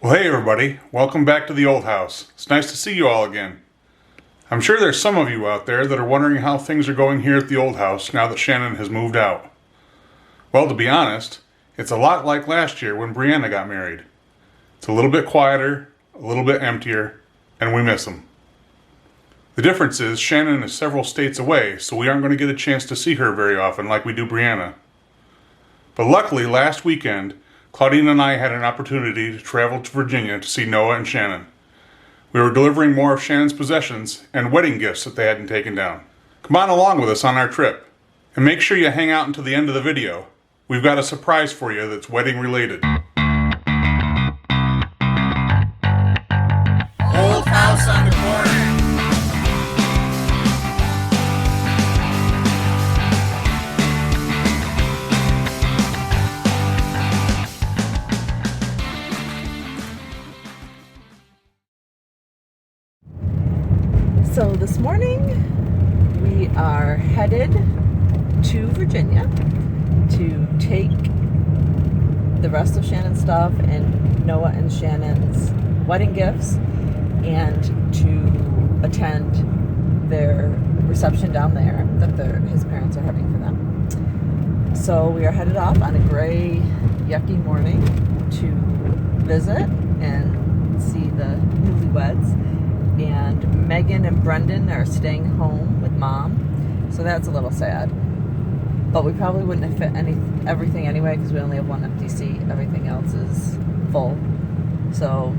Well, hey everybody, welcome back to the old house. It's nice to see you all again. I'm sure there's some of you out there that are wondering how things are going here at the old house now that Shannon has moved out. Well, to be honest, it's a lot like last year when Brianna got married. It's a little bit quieter, a little bit emptier, and we miss them. The difference is Shannon is several states away, so we aren't going to get a chance to see her very often like we do Brianna. But luckily, last weekend, Claudine and I had an opportunity to travel to Virginia to see Noah and Shannon. We were delivering more of Shannon's possessions and wedding gifts that they hadn't taken down. Come on along with us on our trip, and make sure you hang out until the end of the video. We've got a surprise for you that's wedding related. Old house on the corner. So this morning we are headed to Virginia to take the rest of Shannon's stuff and Noah and Shannon's wedding gifts and to attend their reception down there that his parents are having for them. So we are headed off on a gray, yucky morning to visit and see the newlyweds. And Megan and Brendan are staying home with Mom, so that's a little sad. But we probably wouldn't have fit everything anyway because we only have one empty seat. Everything else is full. So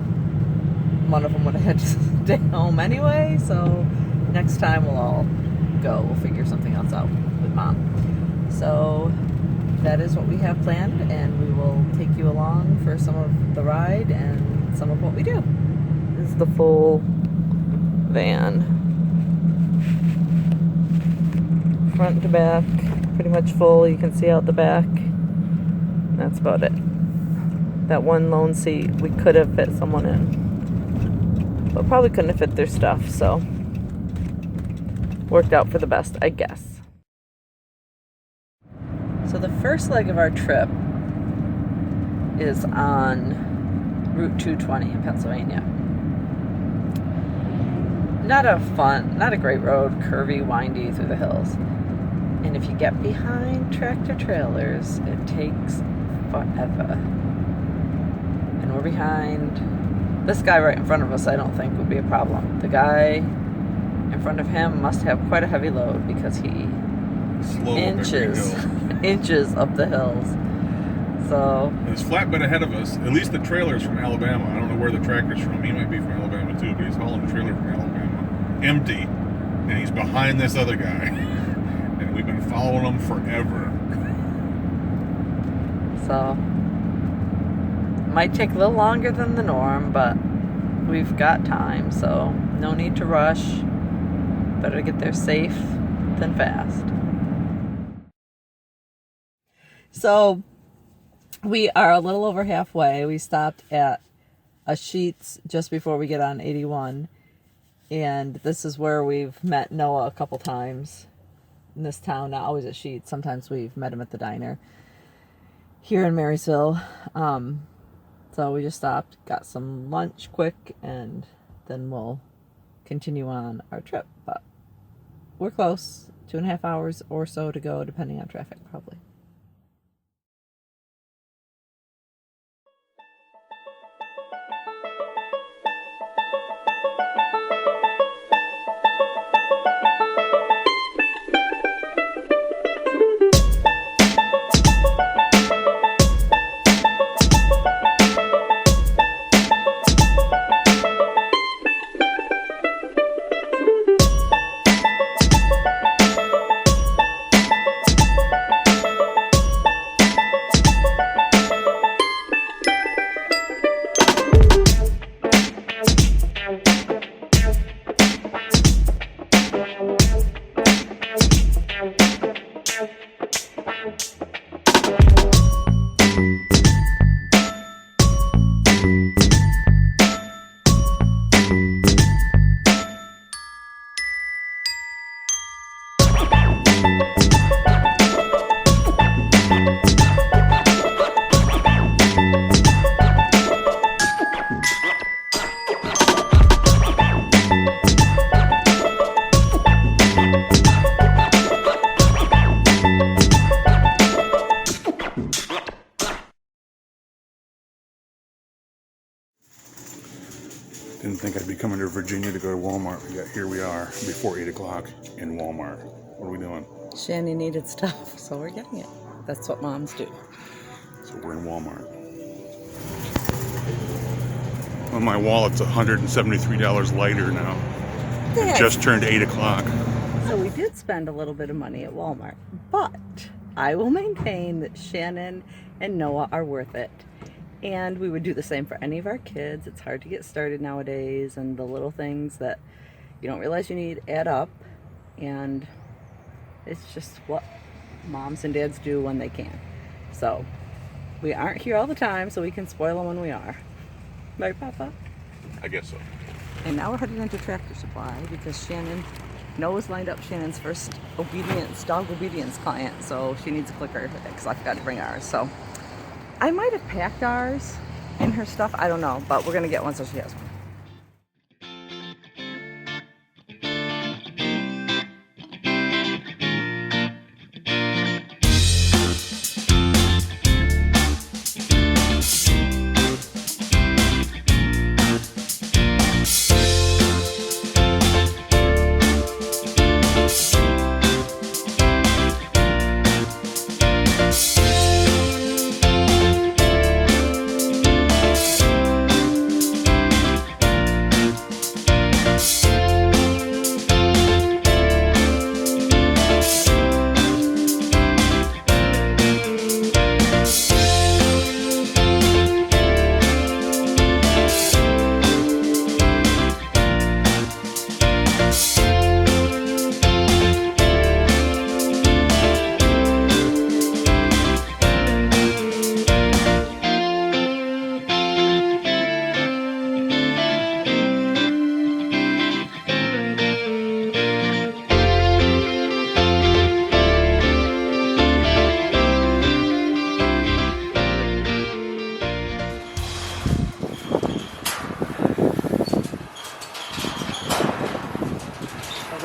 one of them would have had to stay home anyway. So next time we'll all go. We'll figure something else out with Mom. So that is what we have planned, and we will take you along for some of the ride and some of what we do. This is the full van, front to back, pretty much full. You can see out the back. That's about it. That one lone seat we could have fit someone in, but probably couldn't have fit their stuff, so worked out for the best, I guess. So the first leg of our trip is on Route 220 in Pennsylvania. Not a great road, curvy, windy through the hills. And if you get behind tractor trailers, it takes forever. And we're behind this guy right in front of us. I don't think would be a problem. The guy in front of him must have quite a heavy load because he inches up the hills. So There's flatbed ahead of us. At least the trailer's from Alabama. I don't know where the tractor's from. He might be from Alabama too, but he's hauling a trailer from Alabama. Empty. And he's behind this other guy. And we've been following him forever. So might take a little longer than the norm, but we've got time, so no need to rush. Better get there safe than fast. So we are a little over halfway. We stopped at a Sheetz just before we get on 81. And this is where we've met Noah a couple times in this town. Not always at Sheetz. Sometimes we've met him at the diner here in Marysville. So we just stopped, got some lunch quick, and then we'll continue on our trip. But we're close. 2.5 hours or so to go, depending on traffic, probably. Didn't think I'd be coming to Virginia to go to Walmart. Here we are before 8 o'clock in Walmart. What are we doing? Shannon needed stuff, so we're getting it. That's what moms do. So we're in Walmart. Well, my wallet's $173 lighter now. It just turned 8 o'clock. So we did spend a little bit of money at Walmart, but I will maintain that Shannon and Noah are worth it. And we would do the same for any of our kids. It's hard to get started nowadays, and the little things that you don't realize you need add up. And it's just what moms and dads do when they can. So we aren't here all the time, so we can spoil them when we are. Right, Papa? I guess so. And now we're headed into Tractor Supply because Noah's lined up Shannon's first dog obedience client, so she needs a clicker because I forgot to bring ours. So I might have packed ours in her stuff. I don't know, but we're going to get one so she has one.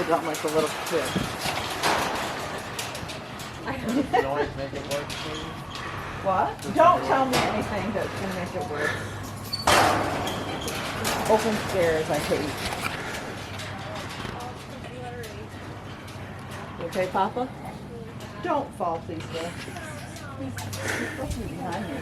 Not like a little kid. What? Don't tell me anything that's going to make it worse. Open stairs, I hate. You okay, Papa? Don't fall, please, dear. He's supposed to be behind me.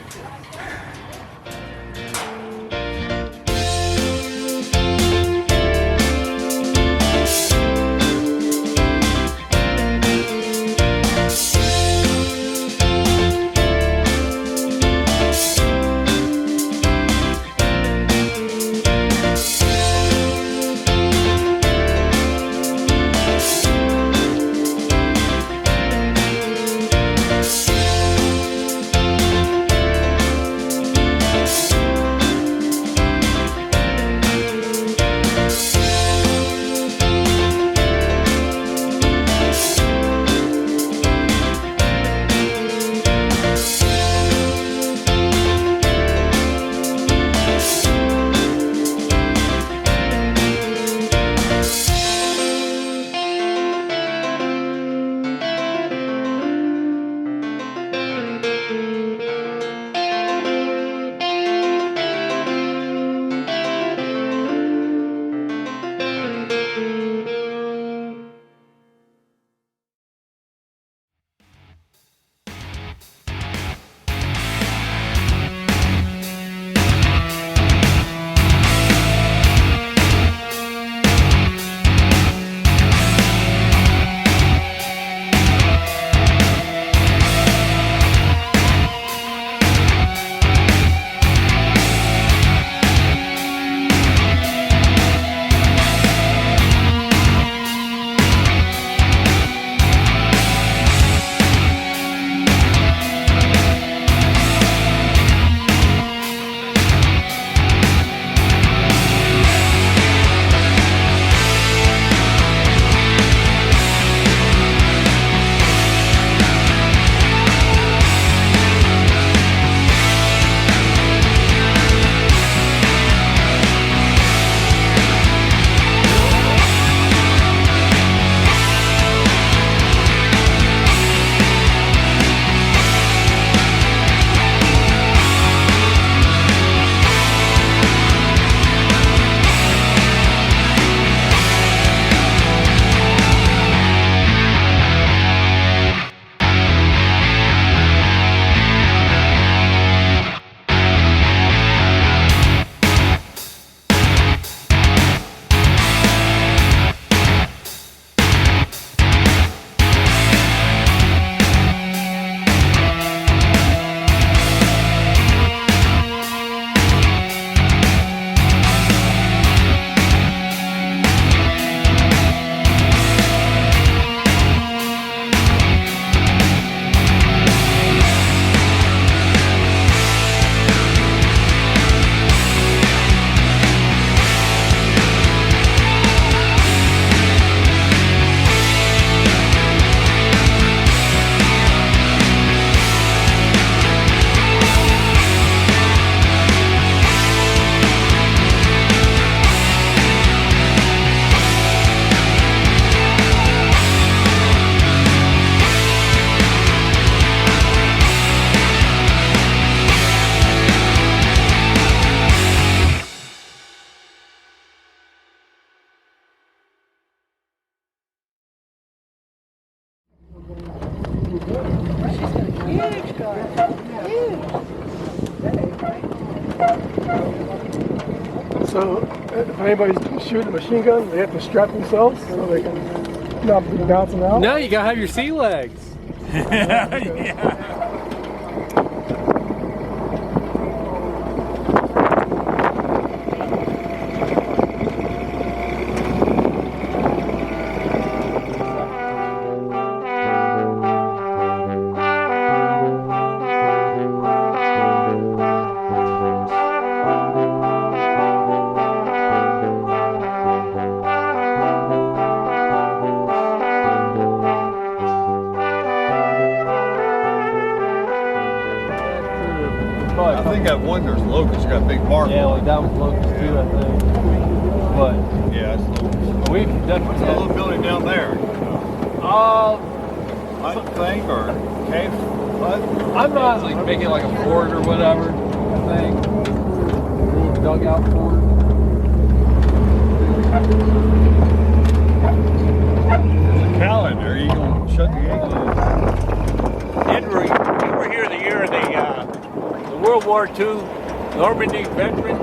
So if anybody's shooting a machine gun, they have to strap themselves so they can not be bouncing out. No, you gotta have your sea legs. Yeah. I think that one there's locust got a big mark. Yeah, like that was locust too, I think. But Yeah, it's locust. we What's definitely that little building down there? Hut thing or cave hut? I'm not like making like a fort or whatever. I think a little dugout fort. There's a calendar. You gonna shut the gate? Henry, you were here the year of the World War II Normandy veteran.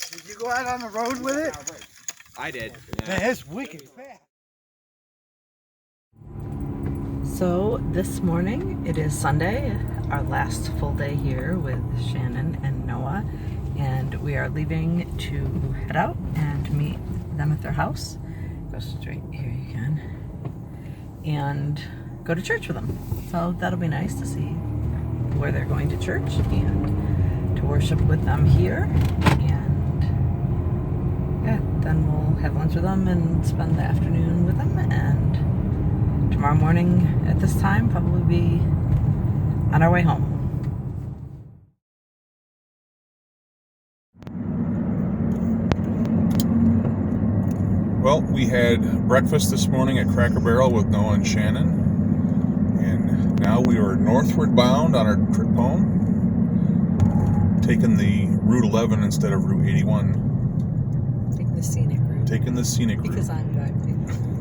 Did you go out on the road with it? I did. Man, it's wicked fast. So this morning, it is Sunday, our last full day here with Shannon and Noah, and we are leaving to head out and meet them at their house. Go straight here, you can, and go to church with them. So that'll be nice to see where they're going to church and to worship with them here. And yeah, then we'll have lunch with them and spend the afternoon with them, and tomorrow morning at this time probably be on our way home. Well, we had breakfast this morning at Cracker Barrel with Noah and Shannon, and now we are northward bound on our trip home, taking the Route 11 instead of Route 81. Taking the scenic route. Taking the scenic route. Because I'm driving.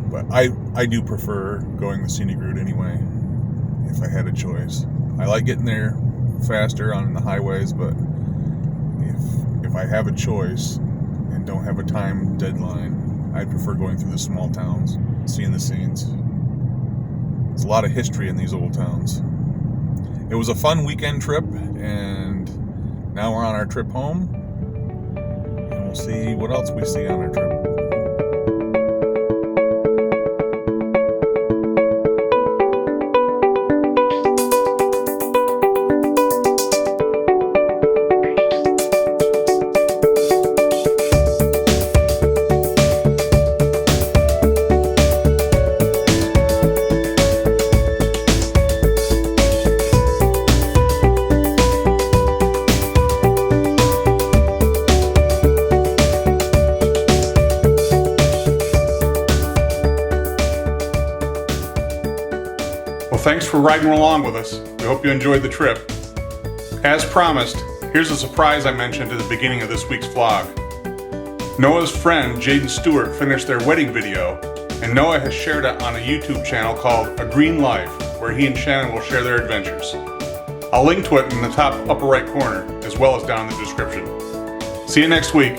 But I do prefer going the scenic route anyway, if I had a choice. I like getting there faster on the highways, but if I have a choice and don't have a time deadline, I'd prefer going through the small towns, seeing the scenes. There's a lot of history in these old towns. It was a fun weekend trip, and now we're on our trip home, and we'll see what else we see on our trip. Thanks for riding along with us. We hope you enjoyed the trip. As promised, here's a surprise I mentioned at the beginning of this week's vlog. Noah's friend Jaden Stewart finished their wedding video, and Noah has shared it on a YouTube channel called A Green Life, where he and Shannon will share their adventures. I'll link to it in the top upper right corner, as well as down in the description. See you next week.